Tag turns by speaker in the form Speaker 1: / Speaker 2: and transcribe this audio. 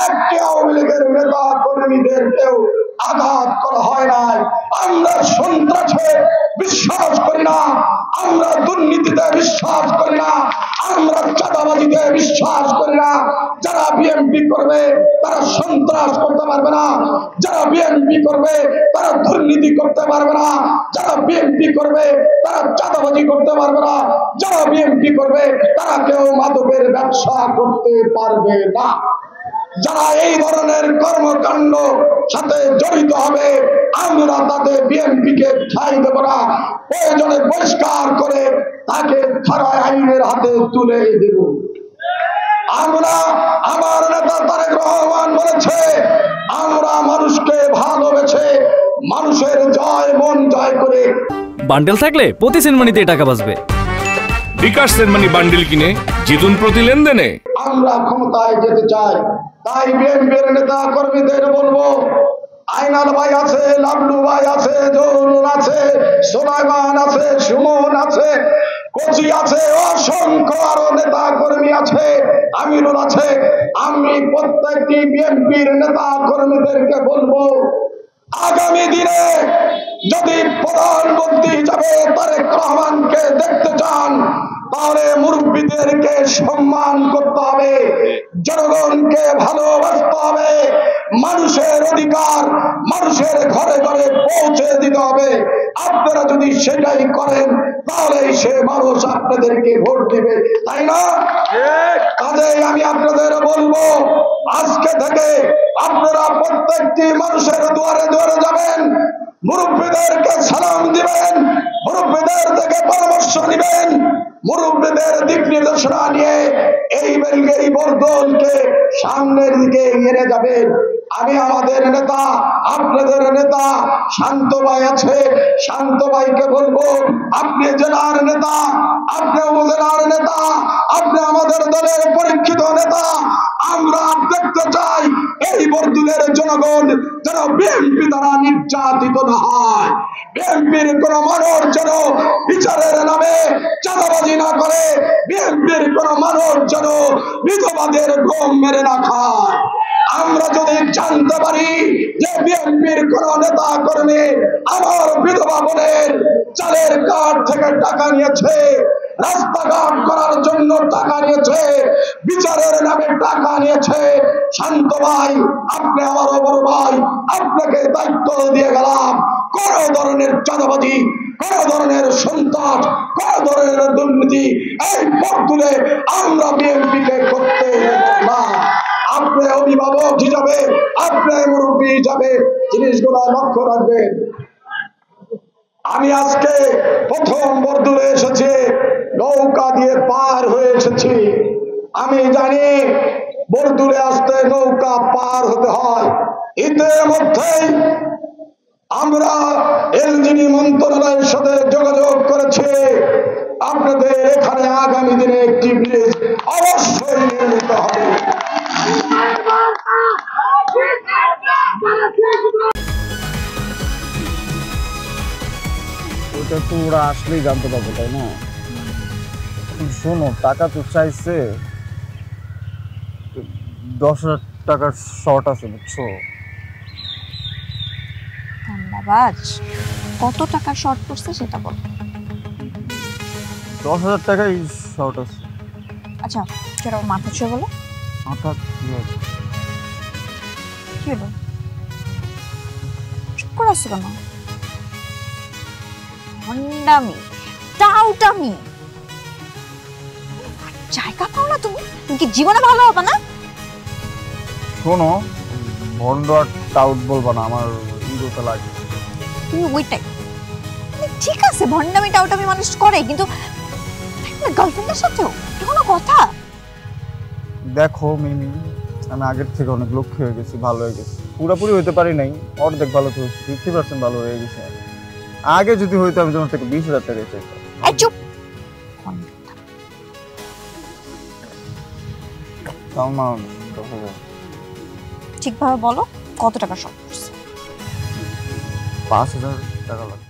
Speaker 1: একটি আওয়ামী লীগের নেতা কর্মীদেরকেও আঘাত করা হয় নাই। আমরা সন্ত্রাসে বিশ্বাস করি না, আমরা দুর্নীতিতে বিশ্বাস করি না, আমরা চাঁদাবাজিতে বিশ্বাস করি না। যারা বিএনপি করবে তারা সন্ত্রাস করতে পারবে না, যারা বিএনপি করবে তারা দুর্নীতি করতে পারবে না, যারা বিএনপি করবে তারা চাঁদাবাজি করতে পারবে না, যারা বিএনপি করবে তারা কেউ মাদকের ব্যবসা করতে পারবে না। যারা এই ধরনের কর্মকাণ্ড সাথে জড়িত হবে আমরা তাদের বিএনপিকে ঠাঁই দেব না, প্রয়োজনে বহিষ্কার করে তাকে খাড়ায় আইনের হাতে তুলে দেব। আমরা, আমার নেতা তারেক রহমান বলেছে, আমরা মানুষকে ভালোবেসে মানুষের জয় মন জয় করে।
Speaker 2: বান্ডেল থাকলে প্রতি সেনমানিতে টাকা বাঁচবে।
Speaker 3: বিকাশ সেনমানি বান্ডেল কিনে জিতুন প্রতি লেনদেনে।
Speaker 1: আমরা ক্ষমতায় যেতে চাই, তাই বিএনপির নেতা কর্মীদের বলবো, আইনাল ভাই আছে, লাবলু ভাই আছে, জহুরুল আছে, সুলাইমান আছে, সুমন আছে, কোচি আছে, অসংখ্য আরো নেতা কর্মী আছে, আমিরুল আছে। আমি প্রত্যেকটি বিএনপির নেতা কর্মীদেরকে বলবো, আগামী দিনে যদি প্রধানমন্ত্রী হিসাবে তারেক রহমানকে দেখতে চান তাহলে মুরব্বীদেরকে সম্মান করতে হবে, জনগণকে ভালোবাসতে হবে, মানুষের অধিকার মানুষের ঘরে ঘরে পৌঁছে দিতে হবে। আপনারা যদি সেটাই করেন তাহলে সে মানুষ আপনাদেরকে ভোট দিবে, তাই না? কাজেই আমি আপনাদের বলবো, আজকে থেকে আপনারা প্রত্যেকটি মানুষের দুয়ারে দুয়ারে যাবেন, মুরব্বীদেরকে সালাম দিবেন, মুরব্বীদের থেকে পরামর্শ নিবেন, মুরব্বীদের দিক নির্দেশনা নিয়ে এই বর্দলকে সামনের দিকে এগিয়ে যাবেন। আমি আমাদের নেতা, আপনাদের নেতা শান্ত ভাই আছে, শান্ত ভাইকে বলবো, আপনি জেলার নেতা, আপনি উপজেলার নেতা, আপনি আমাদের দলের পরীক্ষিত নেতা। আমরা দেখতে চাই এই বর্দুলের জনগণ যেন বিএনপি দ্বারা নির্যাতিত না হয়, বিএনপির কোন মানুষ যেন বিচারের নামে চাঁদাবাজি না করে, বিএনপির কোন মানুষ যেন বিধবাদের গম মেরে না খায়। আমরা যদি জানতে পারি যে বিএনপির কোন নেতা কর্মী আমার বিধবা বোনের চালের কার্ড থেকে টাকা নিয়েছে, রাস্তাঘাট করার জন্য টাকা নিয়েছে, বিচারের নামে টাকা নিয়েছে, শান্ত ভাই আপনি আমার বড় ভাই, আপনাকে দায়িত্ব দিয়ে গেলাম, কোন ধরনের চাঁদাবাজি, কোন ধরনের সন্ত্রাস, কোন ধরনের দুর্নীতি এই বর্দুলে আমরা বিএনপিকে করতে দেব না। আপনি অভিভাবক হিসাবে, আপনি মুরব্বী হিসাবে জিনিসগুলো লক্ষ্য রাখবেন। আমি আজকে প্রথম বর্দুলে এসেছি, নৌকা দিয়ে পার হয়ে এসেছি। আমি জানি বর্দুলে আসতে নৌকা পার হতে হয়। ইতিমধ্যেই আমরা এলজিডি মন্ত্রণালয়ের সাথে যোগাযোগ করেছি, আপনাদের এখানে আগামী দিনে একটি ব্রিজ অবশ্যই নির্মিত হবে।
Speaker 4: ওটা তো ওরা আসলেই জানতে পারবো, তাই না? শোনো, টাকা তো চাইছে, 10,000 টাকার শর্ট আছে, বুঝছো?
Speaker 5: ধন্যবাদ। কত টাকার শর্ট পড়ছে সেটা বল।
Speaker 4: 10,000 টাকাই শর্ট আছে।
Speaker 5: আচ্ছা সেটা মাথা ছুঁয়ে বলো।
Speaker 4: মাথা কি হবে?
Speaker 5: কি হলো, চুপ করে আসছো কেন? ভণ্ডামি, টাউটামি, জায়গা পাও না তুমি? তুমি কি জীবনে ভালো হবে না?
Speaker 4: শোনো, ভন্ড আর টাউট বলবা না, আমার ইগোটা লাগে।
Speaker 5: তুমি ওইটাই ঠিক আছে, ভণ্ডামি টাউটামি মানুষ করে, কিন্তু গার্লফ্রেন্ডের সাথেও কোনো কথা।
Speaker 4: দেখো মিমি, আমি আগের থেকে অনেক লক্ষ্য হয়ে গেছি, ভালো হয়ে গেছি। পুরোপুরি হইতে পারি নাই, অর্ধেক ভালো তো 50% ভালো হয়ে গেছে। আগে যদি হইতো আমি তোমার থেকে 20,000 টাকা চাইতাম।
Speaker 5: চুপ। ঠিকভাবে বলো কত টাকা শর্ট পড়ছে?
Speaker 4: 5,000 টাকা লাগবে।